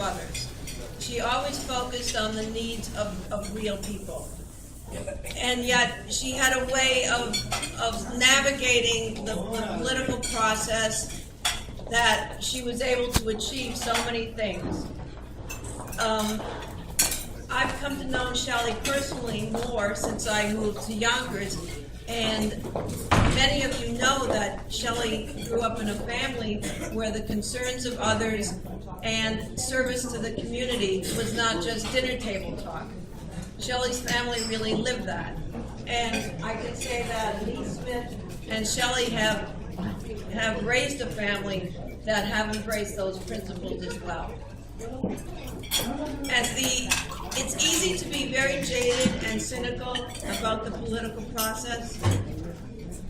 others. She always focused on the needs of real people. And yet she had a way of navigating the political process that she was able to achieve so many things. I've come to know Shelley personally more since I moved to Yonkers, and many of you know that Shelley grew up in a family where the concerns of others and service to the community was not just dinner table talk. Shelley's family really lived that. And I can say that Lee Smith and Shelley have raised a family that have embraced those principles as well. It's easy to be very jaded and cynical about the political process,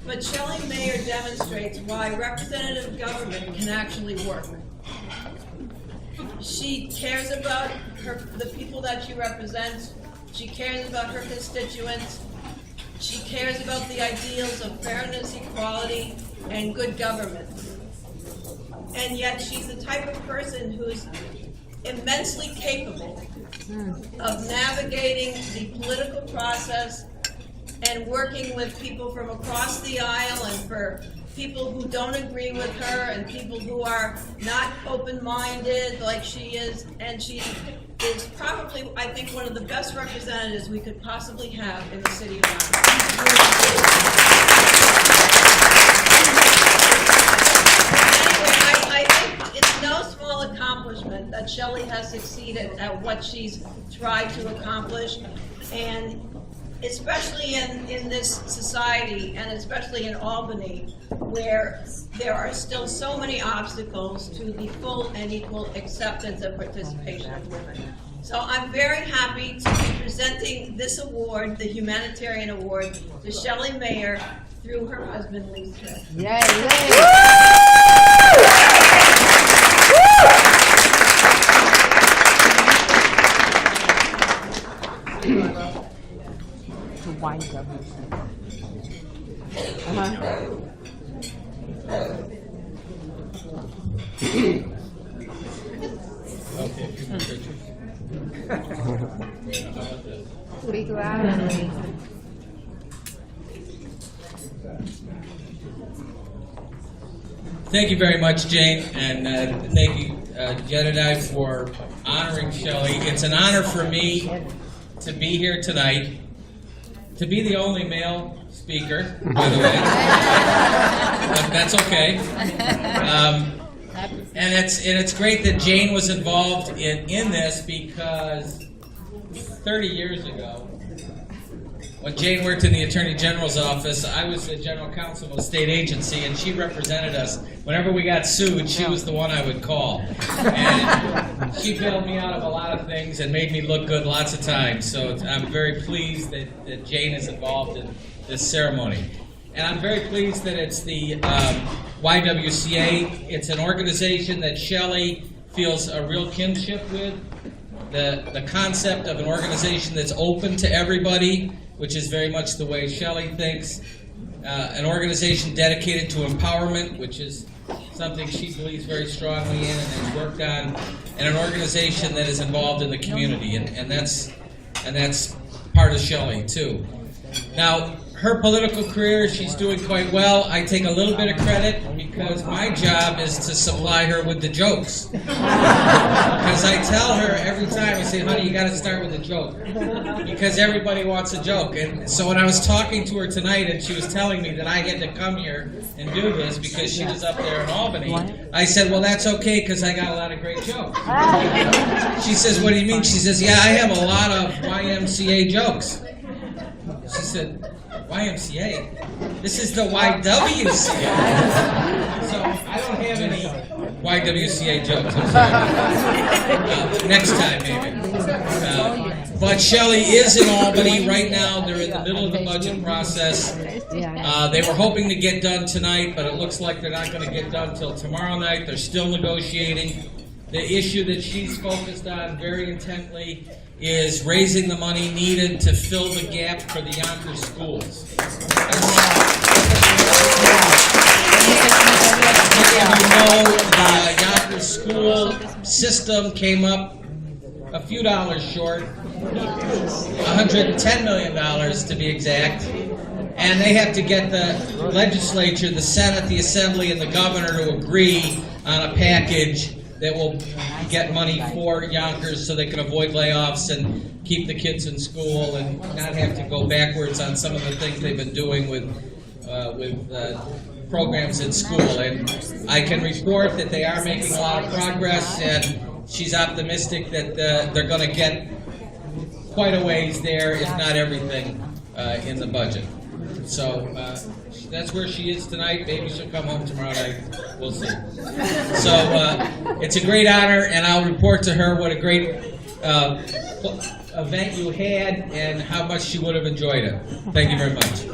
but Shelley Mayer demonstrates why representative government can actually work. She cares about the people that she represents. She cares about her constituents. She cares about the ideals of fairness, equality, and good government. And yet she's the type of person who's immensely capable of navigating the political process and working with people from across the aisle, and for people who don't agree with her and people who are not open-minded like she is. And she is probably, I think, one of the best representatives we could possibly have in the city of Yonkers. It's no small accomplishment that Shelley has succeeded at what she's tried to accomplish, and especially in this society, and especially in Albany, where there are still so many obstacles to the full and equal acceptance and participation of women. So I'm very happy to be presenting this award, the Humanitarian Award, to Shelley Mayer through her husband, Lee Smith. Yay! The YWCA. Speak loud. Thank you very much, Jane, and thank you, Jedediah, for honoring Shelley. It's an honor for me to be here tonight, to be the only male speaker, by the way. But that's okay. And it's great that Jane was involved in this, because 30 years ago, when Jane worked in the Attorney General's office, I was the general counsel of a state agency, and she represented us. Whenever we got sued, she was the one I would call. And she bailed me out of a lot of things and made me look good lots of times. So I'm very pleased that Jane is involved in this ceremony. And I'm very pleased that it's the YWCA. It's an organization that Shelley feels a real kinship with. The concept of an organization that's open to everybody, which is very much the way Shelley thinks. An organization dedicated to empowerment, which is something she believes very strongly in and has worked on, and an organization that is involved in the community, and that's part of Shelley too. Now, her political career, she's doing quite well. I take a little bit of credit because my job is to supply her with the jokes. Because I tell her every time, I say, honey, you got to start with a joke. Because everybody wants a joke. And so when I was talking to her tonight and she was telling me that I had to come here and do this because she was up there in Albany, I said, well, that's okay because I got a lot of great jokes. She says, what do you mean? She says, yeah, I have a lot of YMCA jokes. She said, YMCA? This is the YWCA. So I don't have any YWCA jokes. I'm sorry. Next time, maybe. But Shelley is in Albany right now. They're in the middle of the budget process. They were hoping to get done tonight, but it looks like they're not going to get done until tomorrow night. They're still negotiating. The issue that she's focused on very intently is raising the money needed to fill the gap for the Yonkers schools. many of you know, the Yonkers school system came up a few dollars short, $110 million to be exact, and they have to get the legislature, the Senate, the Assembly, and the governor to agree on a package that will get money for Yonkers so they can avoid layoffs and keep the kids in school and not have to go backwards on some of the things they've been doing with programs in school. And I can report that they are making a lot of progress, and she's optimistic that they're going to get quite a ways there, if not everything, in the budget. So that's where she is tonight. Maybe she'll come home tomorrow night. We'll see. So it's a great honor, and I'll report to her what a great event you had and how much she would have enjoyed it. Thank you very much.